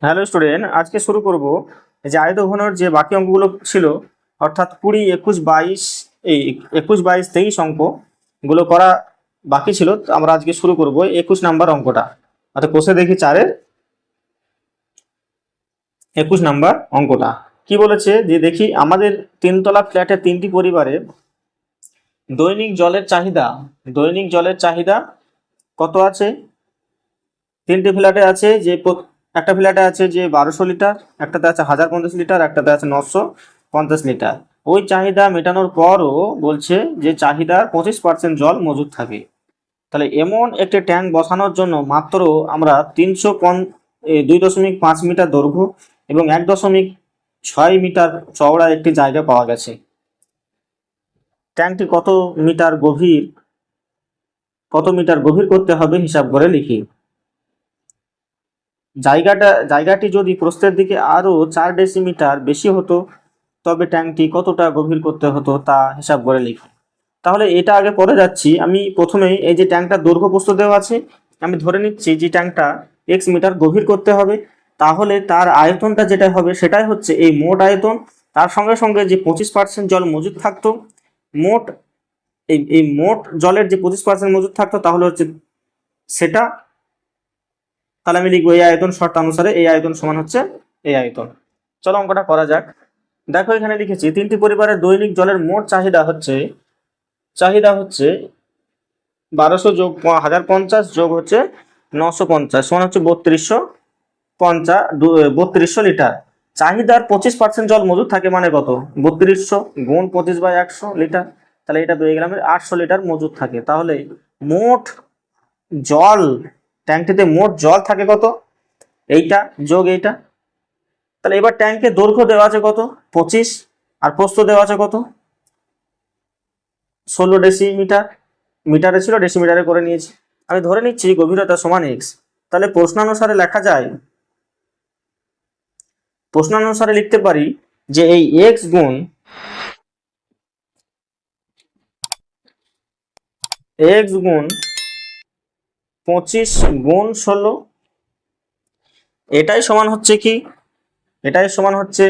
Hello student, আজকে শুরু করব এই যে আয়তঘনের যে বাকি অঙ্কগুলো ছিল, অর্থাৎ 20, 21, 22, এই 21, 22, 23 অঙ্কগুলো করা বাকি ছিল। তো আমরা আজকে শুরু করব 21 নাম্বার অঙ্কটা, অর্থাৎ কোষে দেখি 4-এর 21 নাম্বার অঙ্কটা কি বলেছে যে দেখি আমাদের তিনতলা ফ্ল্যাটের তিনটি পরিবারে দৈনিক জলের চাহিদা কত আছে। তিনটি ফ্ল্যাটে আছে যে একটা ফ্ল্যাটে আছে যে 1200 লিটার, একটাতে আছে 1050 লিটার, একটাতে আছে 950 লিটার। ওই চাহিদা মেটানোর পরও বলছে যে চাহিদার 25% জল মজুদ থাকে। তাহলে এমন একটি ট্যাঙ্ক বসানোর জন্য মাত্র আমরা 2.5 মিটার দৈর্ঘ্য এবং 1.6 মিটার চওড়া একটি জায়গা পাওয়া গেছে। ট্যাঙ্কটি কত মিটার গভীর করতে হবে হিসাব করে লিখি। জায়গাটি যদি প্রস্থের দিকে আরো 4 ডেসিমিটার বেশি হতো তবে ট্যাঙ্কটি কতটা গভীর করতে হতো তা হিসাব করে লিখি। তাহলে এটা আগে পরে যাচ্ছি। আমি প্রথমেই এই যে ট্যাঙ্কটার দৈর্ঘ্য প্রস্থ দেওয়া আছে, আমি ধরে নিচ্ছি যে ট্যাঙ্কটা x মিটার গভীর করতে হবে। তাহলে তার আয়তনটা যেটা হবে সেটাই হচ্ছে এই মোট আয়তন। তার সঙ্গে সঙ্গে যে 25% জল মজুদ থাকতো, মোট এই মোট জলের যে 25% মজুদ থাকতো তাহলে হচ্ছে সেটা। তাহলে আমি লিখবো এই আয়তন শর্ত অনুসারে এই আয়তন সমান হচ্ছে এই আয়তন। চলো অঙ্কটা করা যাক। দেখো এখানে লিখেছি তিনটি পরিবারের দৈনিক জলের মোট চাহিদা হচ্ছে 1200 যোগ 1050 যোগ হচ্ছে 950 সমান হচ্ছে 3250 লিটার। চাহিদার 25% জল মজুদ থাকে মানে কত? 3200 গুণ 25/100 লিটার। তাহলে এটা পেয়ে গেলাম 800 লিটার মজুদ থাকে। তাহলে মোট জল ট্যাঙ্কটিতে মোট জল থাকে কত? এইটা যোগ এইটা। তাহলে এবার ট্যাঙ্কের দৈর্ঘ্য দেওয়া আছে কত? 25, আর প্রস্থ দেওয়া আছে কত? 16 ডেসিমিটার। মিটারে ছিল, ডেসিমিটারে করে নিয়েছি। আমি ধরে নিচ্ছি গভীরতা সমান x। তাহলে প্রশ্নানুসারে লিখতে পারি যে এই x গুণ 25 গুণ 16, এটাই সমান হচ্ছে কি? এটাই সমান হচ্ছে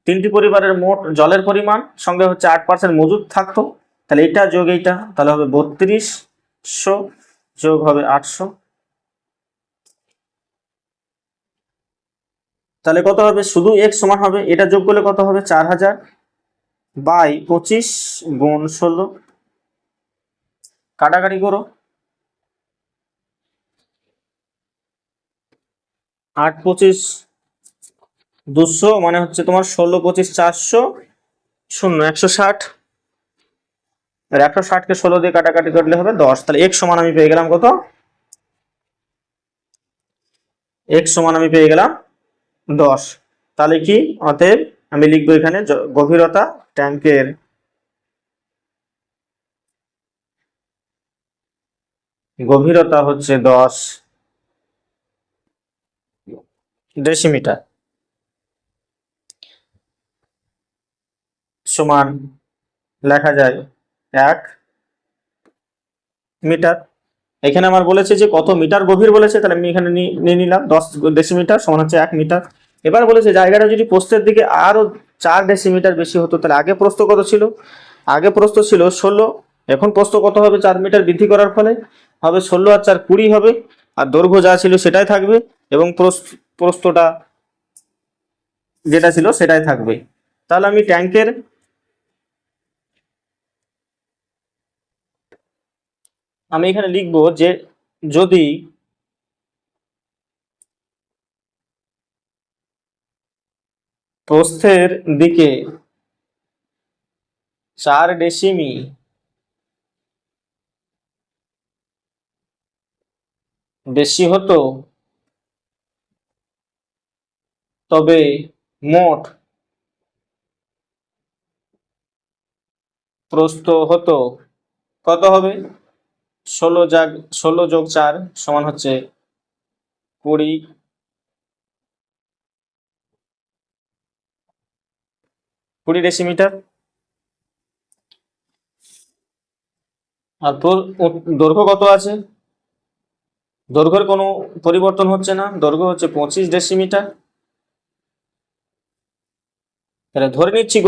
তিনটি পরিবারের মোট জলের পরিমাণ, সঙ্গে হচ্ছে 8% মজুদ থাকতো। তাহলে এটা যোগ এইটা, তাহলে হবে 3200 যোগ হবে 800। তাহলে কত হবে? শুধু x সমান হবে, এটা যোগ করলে কত হবে? 4000 বাই 25 গুণ 16। কাটাকাটি করো, 8 25 200 মানে হচ্ছে তোমার 16 25 400 শূন্য 160। আর 160কে 16 দিয়ে কাটাকাটি করলে হবে 10। তাহলে x সমান আমি পেয়ে গেলাম কত? x সমান আমি পেয়ে গেলাম 10। তাহলে কি? অতএব আমি লিখবো এখানে গভীরতা ট্যাঙ্কের গভীরতা হচ্ছে 10 ডেসিমিটার সমান লেখা যায় 1 মিটার। এখানে আমার বলেছে যে কত মিটার গভীর বলেছে, তাহলে আমি এখানে নিয়ে নিলাম 10 ডেসিমিটার সমান হচ্ছে 1 মিটার। এবার বলেছে জায়গাটা যদি প্রস্থের দিকে আরো 4 ডেসিমিটার বেশি হতো, তাহলে আগে প্রস্থ কত ছিল? আগে প্রস্থ ছিল 16, এখন প্রস্থ কত হবে? 4 মিটার বৃদ্ধি করার ফলে হবে 16 আর 4 20 হবে, আর দৈর্ঘ্য যা ছিল সেটাই থাকবে, এবং প্রস্থটা যেটা ছিল সেটাই থাকবে। তাহলে আমি এখানে লিখবো যে যদি প্রস্থের দিকে 4 ডেসিমি বেশি হতো তবে মোট প্রস্থ হতো কত হবে? 16 যোগ 4 সমান হচ্ছে 20 ডেসিমিটার। আর দৈর্ঘ্য কত আছে? দৈর্ঘ্যের কোনো পরিবর্তন হচ্ছে না, দৈর্ঘ্য হচ্ছে 25 ডেসিমিটার। তাহলে ধরে নিচ্ছি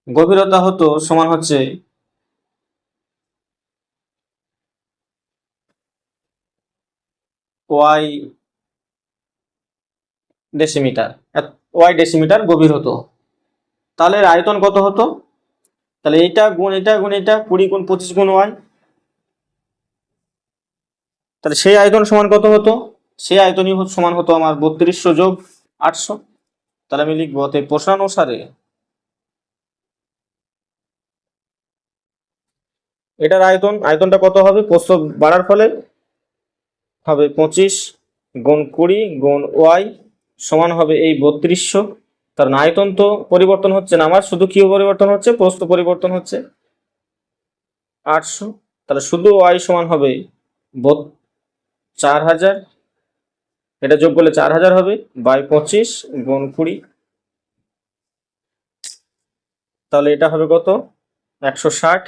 গভীরতা হতো সমান হচ্ছে ওয়াই ডেসিমিটার, ওয়াই ডেসিমিটার গভীর হতো। তাহলে এর আয়তন কত হতো? তাহলে এটা গুণ এটা গুণ এটা, 20 গুণ 25 গুণ ওয়াই। তাহলে সেই আয়তন সমান কত হতো? সেই আয়তনই সমান হতো আমার 3200 যোগ 800। তাহলে আমি লিখবো প্রশ্নানুসারে এটার আয়তনটা কত হবে? প্রস্থ বাড়ার ফলে হবে 25 গুণ 20 গুণ ওয়াই সমান হবে এই 3200। কারণ আয়তন তো পরিবর্তন হচ্ছে না আমার, শুধু কি পরিবর্তন হচ্ছে? প্রস্থ পরিবর্তন হচ্ছে 800। তাহলে শুধু ওয়াই সমান হবে 4000। এটা যোগ করলে 4000 হবে বাই 25 গুণ 20। তাহলে এটা হবে কত? 160।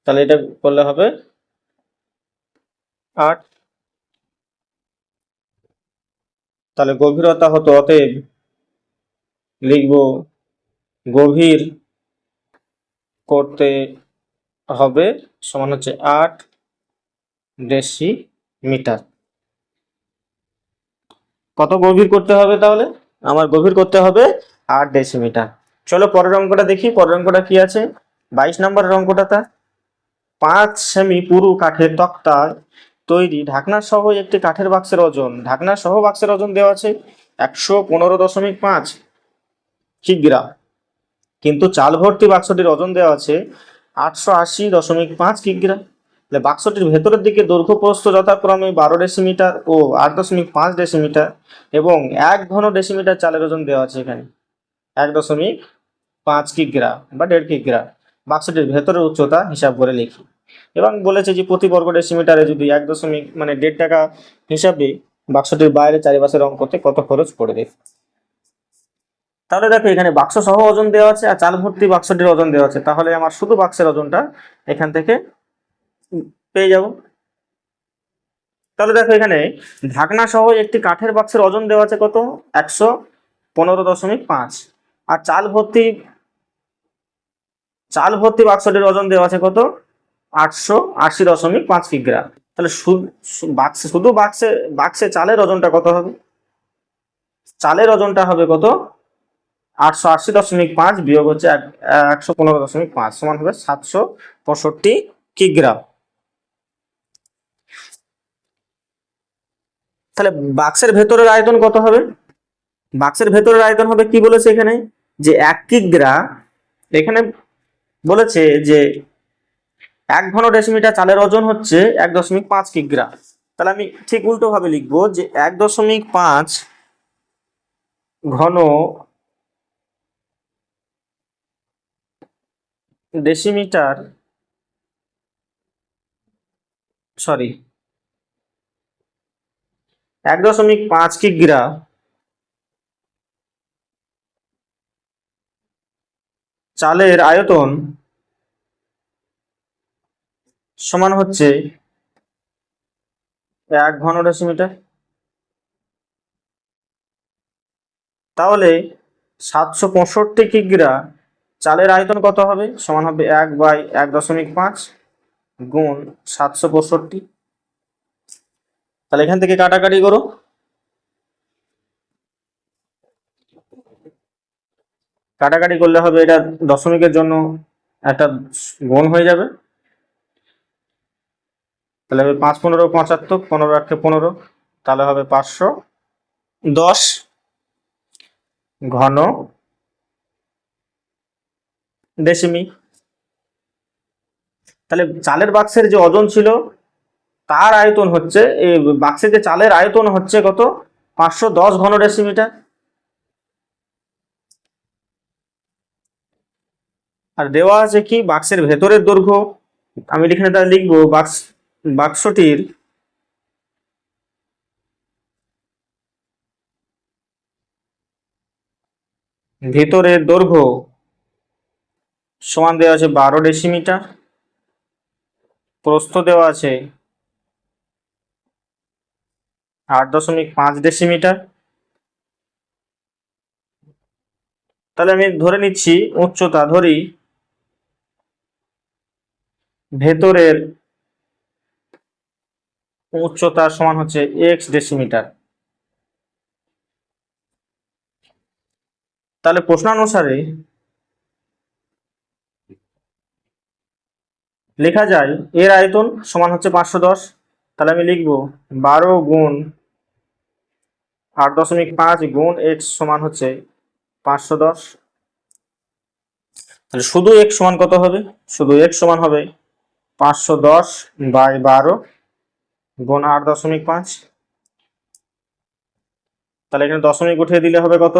তাহলে এটা করলে হবে 8। তাহলে গভীরতা হতো, অতএব লিখব গভীর করতে হবে সমান হচ্ছে 8 ডেসিমিটার। কত গভীর করতে হবে তাহলে? আমার গভীর করতে হবে 8 ডেসিমিটার। চলো পরের অঙ্কটা দেখি। পরের অঙ্কটা কি আছে? 22 নম্বরের অঙ্কটা। 5 সেমি পুরু কাঠের তক্তায় তৈরি ঢাকনা সহ একটি কাঠের বাক্সের ওজন, ঢাকনা সহ বাক্সের ওজন দেওয়া আছে 115.5 কিগ্রা, কিন্তু চাল ভর্তি বাক্সটির ওজন দেওয়া আছে 880.5 কিগ্রা। তাহলে বাক্সটির ভেতরের দিকে দৈর্ঘ্য প্রস্থ যথাক্রমে 12 ডেসিমিটার ও 8.5 ডেসিমিটার এবং 1 ঘন ডেসিমিটার চালের ওজন দেওয়া আছে এখানে 1.5 কিগ্রা বা 1.5 কিগ্রা। বাক্সটির ভেতরের উচ্চতা হিসাব করে লিখি। এবং বলেছে যে প্রতি বর্গ ডেসিমিটারে যদি 1.1.5 টাকা হিসাবে বাক্সটির বাইরে চারিপাশে রং করতে কত খরচ পড়বে। তাহলে দেখো এখানে বাক্স সহ ওজন দেওয়া আছে আর চাল ভর্তি বাক্সটির ওজন দেওয়া আছে, তাহলে আমার শুধু বাক্সের ওজনটা এখান থেকে পেয়ে যাব। তাহলে দেখো এখানে ঢাকনা সহ একটি কাঠের বাক্সের ওজন দেওয়া আছে কত? 115.5। আর চাল ভর্তি বাক্সটির ওজন দেওয়া আছে কত? 880.5 কিগ্রা। তাহলে শুধু বাক্সে চালের ওজনটা কত হবে? চালের ওজনটা হবে কত? 880.5 বিয়োগ হচ্ছে 115.5 সমান হবে 765 কিগ্রা। তাহলে বাক্সের ভেতরের আয়তন কত হবে? বাক্সের ভেতরের আয়তন হবে কি বলেছে এখানে? যে 1 কিগ্রা। এখানে বলেছে যে 1 ঘন ডেসিমিটার চালের ওজন হচ্ছে 1.5 কিগ্রা। তাহলে আমি ঠিক উল্টো ভাবে লিখবো যে 1.5 ঘন ডেসিমিটার, সরি 1.5 কিগ্রা চালের আয়তন সমান হচ্ছে 1 ঘন ডেসিমিটার। তাহলে 765 কিগ্রা চালের আয়তন কত হবে? সমান হবে 1/1.5 গুণ 765। তাহলে এখান থেকে কাটাকাটি করো। কাটাকাটি করলে হবে এটা দশমিকের জন্য একটা গুণ হয়ে যাবে। তাহলে হবে 5×15 = 75, 15×8 = 15, তাহলে হবে 510 ঘন ডেসিমি। তাহলে চালের বাক্সের যে ওজন ছিল তার আয়তন হচ্ছে, এই বাক্সের যে চালের আয়তন হচ্ছে কত? 510 ঘন ডেসিমিটার। আর দেওয়া আছে কি বাক্সের ভেতরের দৈর্ঘ্য? আমি এখানে তাহলে লিখবো বাক্সটির ভেতরের দৈর্ঘ্য সমান দেওয়া আছে 12 ডেসিমিটার, প্রস্থ দেওয়া আছে 8.5 ডেসিমিটার। তাহলে আমি ধরে নিচ্ছি উচ্চতা, ধরি ভেতরের উচ্চতা সমান হচ্ছে x ডেসিমিটার। তাহলে প্রশ্নানুসারে লেখা যায় এর আয়তন সমান হচ্ছে 510। তাহলে আমি লিখব 12 × 8.5 × x সমান হচ্ছে 510। তাহলে শুধু x সমান কত হবে? শুধু x সমান হবে 510/12 × 8.5। তাহলে এখানে দশমিক উঠিয়ে দিলে হবে কত?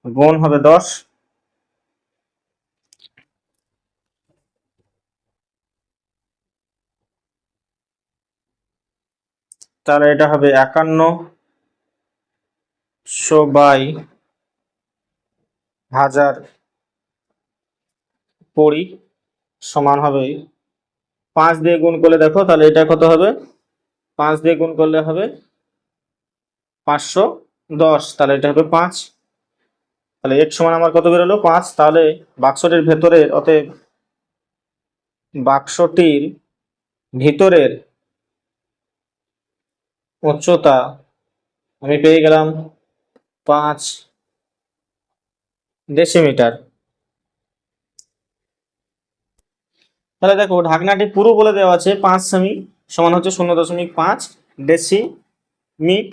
গুণ হবে 10। তাহলে এটা হবে 5100/1000 পরি সমান হবে 5 দিয়ে গুণ করলে দেখো তাহলে এটা কত হবে? 5 দিয়ে গুণ করলে হবে 510। তাহলে এটা হবে 5। তাহলে x সমান আমার কত বেরোলো? 5। তাহলে বাক্সটির ভেতরের, অতএব বাক্সটির ভিতরের উচ্চতা আমি পেয়ে গেলাম 5 ডেসিমিটার। তাহলে দেখো ঢাকনাটি পুরো বলে দেওয়া আছে 5 সেমি সমান হচ্ছে 0.5 ডেসিমিট।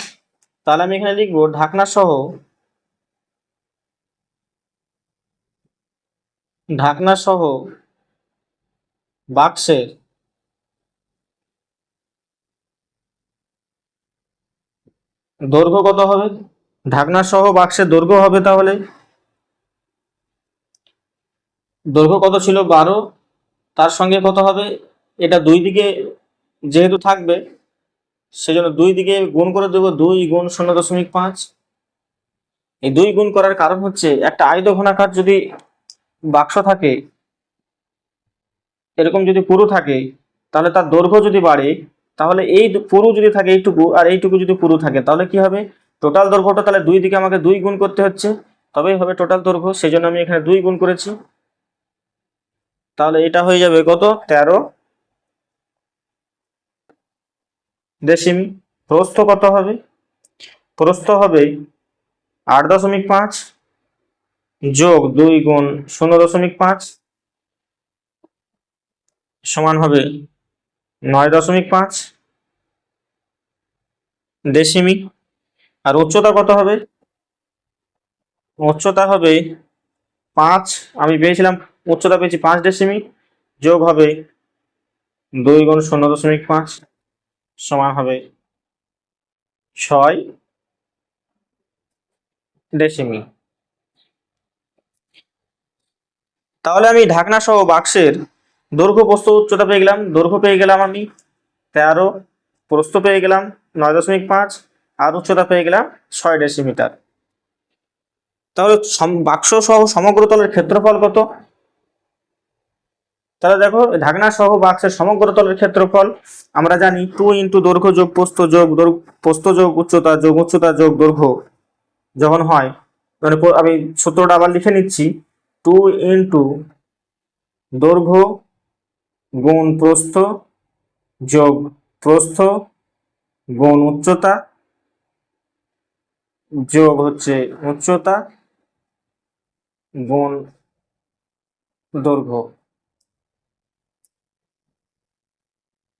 তাহলে আমি এখানে লিখবো ঢাকনা সহ বাক্সের দৈর্ঘ্য কত হবে? ঢাকনা সহ বাক্সের দৈর্ঘ্য হবে, তাহলে দৈর্ঘ্য কত ছিল? 12। তার সঙ্গে কত হবে? এটা দুই দিকে যেহেতু থাকবে সেজন্য দুই দিকে গুণ করে দেবো, 2 × 0.5। এই 2 গুণ করার কারণ হচ্ছে একটা আয়তঘনাকার যদি বাক্স থাকে, এরকম যদি পুরু থাকে, তাহলে তার দৈর্ঘ্য যদি বাড়ে, তাহলে এই পুরু যদি থাকে এইটুকু আর এইটুকু যদি পুরু থাকে, তাহলে কি হবে? টোটাল দৈর্ঘ্যটা তাহলে দুই দিকে আমাকে 2 গুণ করতে হচ্ছে, তবেই হবে টোটাল দৈর্ঘ্য। সেই জন্য আমি এখানে 2 গুণ করেছি। তাহলে এটা হয়ে যাবে কত? 13 ডেসিমি। প্রস্থ কত হবে? প্রস্থ হবে 8.5 যোগ 2 গুণ 0.5 সমান হবে 9.5 ডেসিমি। আর উচ্চতা কত হবে? উচ্চতা হবে 5, আমি পেয়েছিলাম উচ্চতা পেয়েছি 5 ডেসিমি, যোগ হবে 2 গুণ 0.5 সমান হবে 6 ডেসিমি। তাহলে আমি ঢাকনা সহ বাক্সের দৈর্ঘ্য, প্রস্থ, উচ্চতা পেয়ে গেলাম। দৈর্ঘ্য পেয়ে গেলাম আমি 13, প্রস্থ পেয়ে গেলাম 9.5 আর উচ্চতা পেয়ে গেলাম 6 ডেসিমিটার। তাহলে বাক্স সহ সমগ্র তলের ক্ষেত্রফল কত? তাহলে দেখো ঢাকনা সহ বাক্সের সমগ্র তলের ক্ষেত্রফল আমরা জানি 2 × দৈর্ঘ্য যোগ প্রস্থ যোগ প্রস্থ যোগ উচ্চতা যোগ উচ্চতা যোগ দৈর্ঘ্য যখন হয়, মানে আমি সূত্রটা আবার লিখে নিচ্ছি। 2 × দৈর্ঘ্য গুণ প্রস্থ যোগ প্রস্থ গুণ উচ্চতা যোগ হচ্ছে উচ্চতা গুণ দৈর্ঘ্য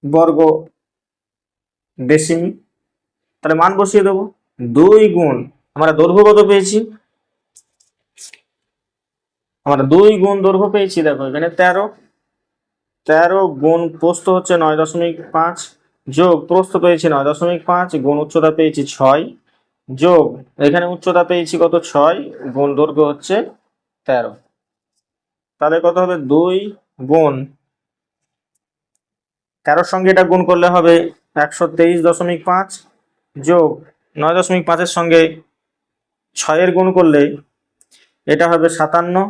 বর্গ ডেসিমি। তাহলে মান বসিয়ে দেবো। 2 গুণ আমরা দৈর্ঘ্য কত পেয়েছি? আমরা 2 গুণ দৈর্ঘ্য পেয়েছি, দেখো এখানে 13 গুণ প্রস্থ হচ্ছে 9.5 যোগ প্রস্থ পেয়েছি 9.5 গুণ উচ্চতা পেয়েছি 6 যোগ এখানে উচ্চতা পেয়েছি কত? 6 গুণ দৈর্ঘ্য হচ্ছে 13। তাহলে কত হবে? 2 গুণ 13 সঙ্গে এটা গুণ করলে হবে 123.5 যোগ 9.5 এর সঙ্গে 6 এর গুণ করলে এটা হবে 57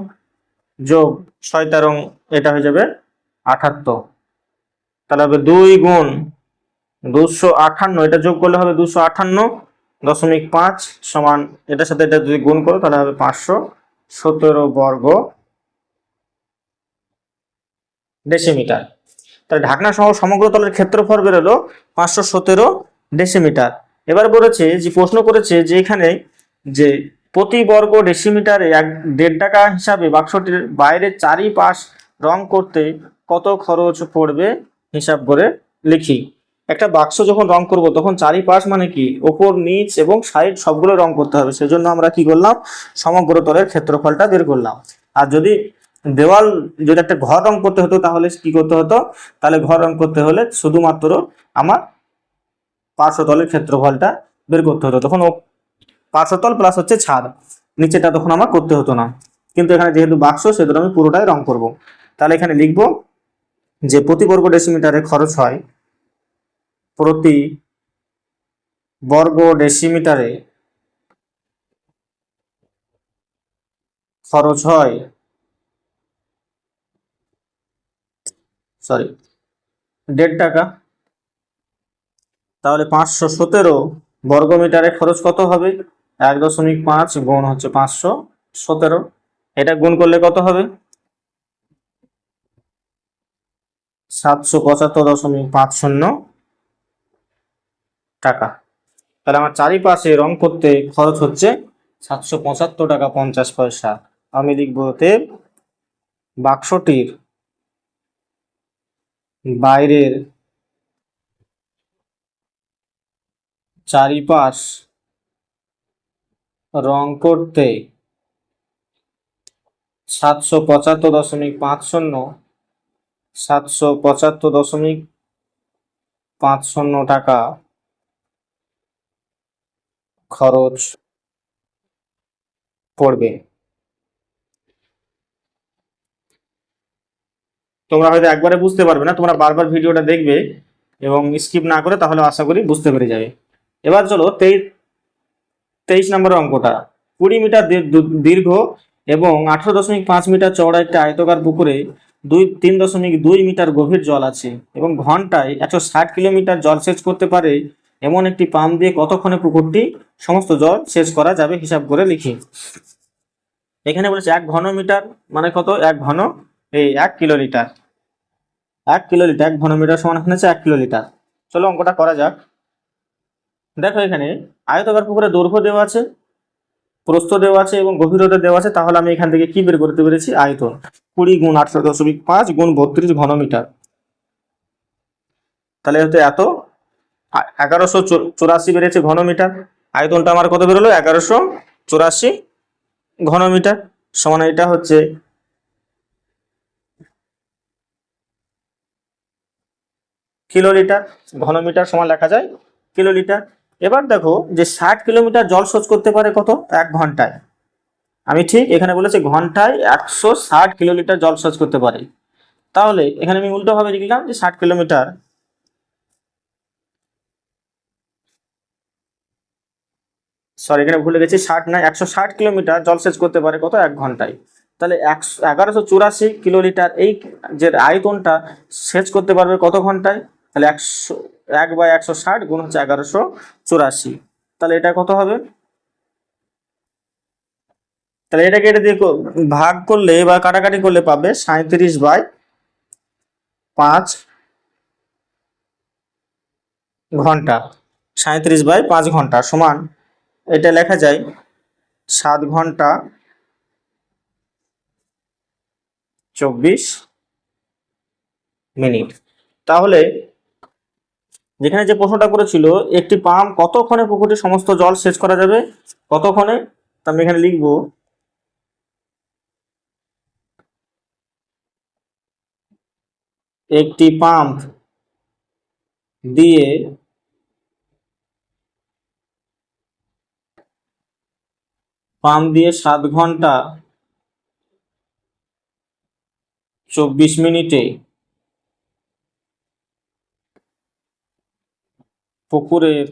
যোগ 6 তেরো, এটা হয়ে যাবে 78। তাহলে হবে 2 গুণ 258, এটা যোগ করলে হবে 258.5 সমান, এটার সাথে এটা যদি গুণ করো তাহলে হবে 517 বর্গ ডেসিমিটার। তাহলে ঢাকনা সহ সমগ্র তলের ক্ষেত্রফল বেরোলো 517 ডেসিমিটার। এবার বলেছে যে প্রশ্ন করেছে যে এখানে যে প্রতি বর্গ ডেসিমিটারে 1.5 টাকা হিসাবে বাক্সটির বাইরের চারিপাশ রং করতে কত খরচ পড়বে হিসাব করে লিখি। একটা বাক্স যখন রং করব তখন চারিপাশ মানে কি, ওপর নিচ এবং সাইড সবগুলো রং করতে হবে, সেজন্য আমরা কি করলাম, সমগ্র তলের ক্ষেত্রফলটা বের করলাম। আর যদি দেওয়াল, যদি একটা ঘর রং করতে হতো তাহলে কি করতে হতো, তাহলে ঘর রং করতে হলে শুধুমাত্র আমার পার্শ্বতলের ক্ষেত্রফলটা বের করতে হতো, তখন ও পার্শ্বতল প্লাস হচ্ছে ছাদ, নিচেটা তখন আমার করতে হতো না। কিন্তু এখানে যেহেতু বাক্স সেহেতু আমি পুরোটাই রং করব। তাহলে এখানে লিখবো যে প্রতি বর্গ ডেসিমিটারে খরচ হয়, প্রতি বর্গ ডেসিমিটারে খরচ হয়, সরি 1.5 টাকা। তাহলে 517 বর্গমিটারে খরচ কত হবে, 1.5 গুণ হচ্ছে 517, এটা গুণ করলে কত হবে, 775.50 টাকা। তাহলে আমার চারিপাশে রং করতে খরচ হচ্ছে 775 টাকা 50 পয়সা। আমি লিখবো তে বাক্সটির বাইরের চারিপাশ রং করতে 775.50 টাকা খরচ পড়বে। তোমরা হয়তো একবারে বুঝতে পারবে না, তোমরা বারবার ভিডিওটা দেখবে এবং স্কিপ না করে, তাহলে আশা করি বুঝতে পেরে যাবে। এবার চলো 23 নম্বর অঙ্কটা। 20 মিটার দীর্ঘ এবং 18.5 মিটার চওড়া একটা আয়তকার পুকুরে 3.2 মিটার গভীর জল আছে এবং ঘন্টায় 160 কিলোমিটার জল সেচ করতে পারে এমন একটি পাম্প দিয়ে কতক্ষণে পুকুরটি সমস্ত জল সেচ করা যাবে হিসাব করে লিখি। এখানে বলেছে 1 ঘন মিটার মানে কত, 1 ঘন, এই 1 কিলোলিটার, 1 কিলোলিটার, 1 ঘন মিটার সমান এখানে হচ্ছে 1 কিলোলিটার। চলো অঙ্কটা করা যাক। দেখো এখানে আয়তকার পুকুরে দৈর্ঘ্য দেওয়া আছে, প্রস্থ দেওয়া আছে এবং গভীরতা দেওয়া আছে, তাহলে আমি এখান থেকে কি বের করতে পেরেছি, আয়তন। 20 গুণ 18.5 গুণ 32 ঘনমিটার, তাহলে হচ্ছে এত 1184 বেড়েছে ঘনমিটার। আয়তনটা আমার কত বেরোলো, 1184 ঘনমিটার, সমান এটা হচ্ছে কিলোলিটার। ঘনমিটার সমান লেখা যায় কিলোলিটার। এবার দেখো যে 60 কিলোমিটার জল শোধ করতে পারে কত, 1 ঘন্টায়। আমি ঠিক এখানে বলেছি ঘন্টায় 160 কিলোলিটার জল শোধ করতে পারে, তাহলে এখানে আমি উল্টো ভাবে লিখলাম যে 60 কিলোমিটার, সরি এখানে ভুলে গেছি, 60 না 160 কিলোমিটার জলসেচ করতে পারে কত, 1 ঘন্টায়। তাহলে 1184 কিলোলিটার এই যে আয়তনটা সেচ করতে পারবে কত ঘন্টায়, তাহলে 1/160 গুণ হচ্ছে 1184, তাহলে এটা কত হবে, তাহলে এটাকে এটা দিয়ে ভাগ করলে বা কাটাকাটি করলে পাবে 37/5 ঘন্টা, 37/5 ঘন্টা সমান, এটা লেখা যায় 7 ঘন্টা 24 মিনিট। তাহলে যেখানে যে প্রশ্নটা করেছিল একটি পাম্প কতক্ষণে পুকুরটির সমস্ত জল সেচ করা যাবে, কতক্ষণে, তা আমি এখানে লিখব একটি পাম্প দিয়ে 7 ঘন্টা 24 মিনিটে পুকুরের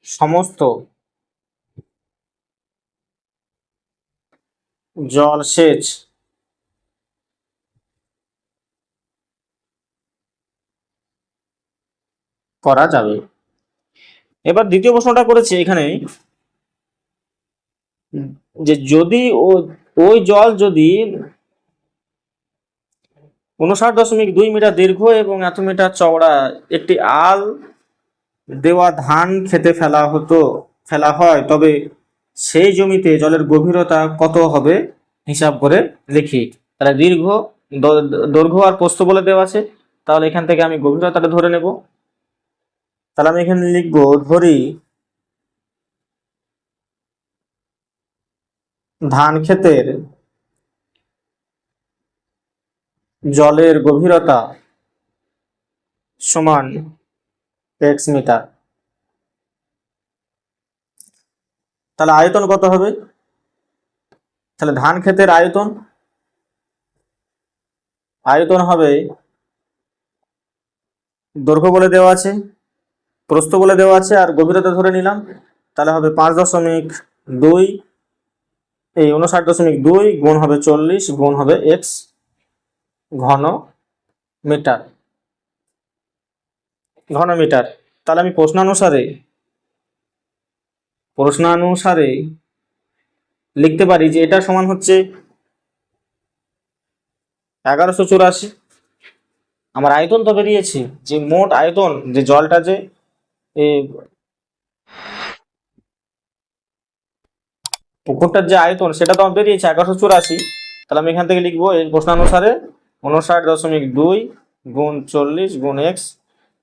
সমস্ত জলসেচ করা যাবে। এবার দ্বিতীয় প্রশ্নটা করেছে এখানে যে যদি ওই জল যদি 59.2 মিটার দীর্ঘ এবং এত মিটার চওড়া একটি আল দেওয়া ধান খেতে ফেলা হয়, তবে সেই জমিতে জলের গভীরতা কত হবে হিসাব করে লিখি। তাহলে দৈর্ঘ্য আর প্রস্থ বলে দেওয়া আছে, তাহলে এখান থেকে আমি গভীরতাটা ধরে নেব। তাহলে আমি এখানে লিখবো, ধরি ধান ক্ষেতের জলের গভীরতা সমান x মিটার। তাহলে আয়তন কত হবে? তাহলে ধান ক্ষেতের আয়তন হবে, দৈর্ঘ্য বলে দেওয়া আছে, প্রস্থ বলে দেওয়া আছে, আর গভীরতা ধরে নিলাম। তাহলে হবে 5.2, এই 59.2 গুণ হবে 40 গুণ হবে x ঘন মিটার। তাহলে আমি প্রশ্নানুসারে লিখতে পারি যে এটা সমান হচ্ছে 1184। আমার আয়তন তো বেরিয়েছে, যে মোট আয়তন, যে জলটা যে পুকুরটার যে আয়তন সেটা তো আমার বেরিয়েছে 1184। তাহলে আমি এখান থেকে লিখবো এই প্রশ্নানুসারে 59.2 গুণ 40 গুণ x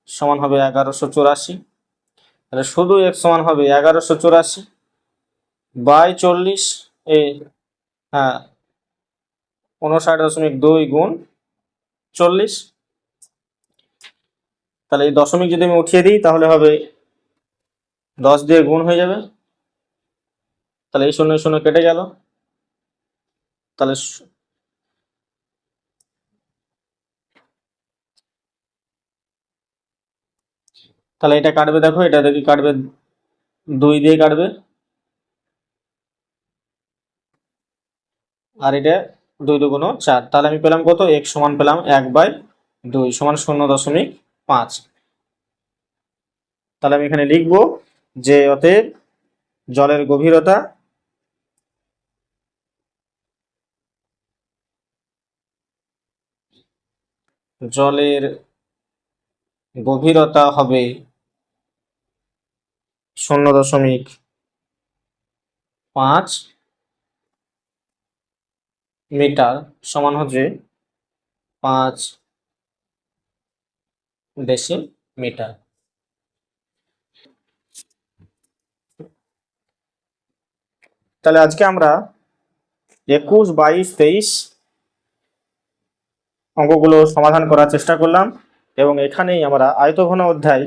সমান হবে 1184। তাহলে শুধু x সমান হবে 1184 বাই 40, হ্যাঁ 59.2 গুণ 40। তাহলে এই দশমিক যদি আমি উঠিয়ে দিই তাহলে হবে 10 দিয়ে গুণ হয়ে যাবে। তাহলে এই 0 0 কেটে গেল। তাহলে এটা কাটবে, দেখো এটা দেখি কাটবে, 2 দিয়ে কাটবে, আর এটা 2 2 গুণ 4। তাহলে আমি পেলাম কত? x সমান পেলাম 1/2 সমান 0.5। তাহলে আমি এখানে লিখবো যে অতএব জলের গভীরতা হবে 0.5 মিটার, সমান হচ্ছে 5 ডেসিমিটার। তাহলে আজকে আমরা 21, 22, 23 অঙ্কগুলো সমাধান করার চেষ্টা করলাম, এবং এখানেই আমরা আয়তঘন অধ্যায়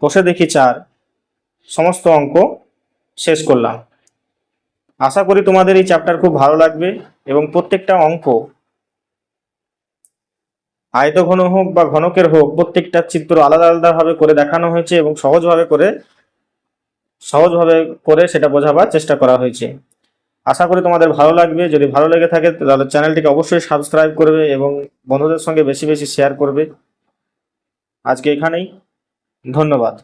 বসে দেখি 4 সমস্ত অঙ্ক শেষ করলাম। আশা করি তোমাদের এই চ্যাপ্টার খুব ভালো লাগবে, এবং প্রত্যেকটা অঙ্ক আয়তঘন হোক বা ঘনকের হোক, প্রত্যেকটা চিত্র আলাদা আলাদা ভাবে করে দেখানো হয়েছে এবং সহজভাবে করে সেটা বোঝাবার চেষ্টা করা হয়েছে। আশা করি তোমাদের ভালো লাগবে। যদি ভালো লেগে থাকে তাহলে চ্যানেলটিকে অবশ্যই সাবস্ক্রাইব করবে এবং বন্ধুদের সঙ্গে বেশি বেশি শেয়ার করবে। আজকে এখানেই, ধন্যবাদ।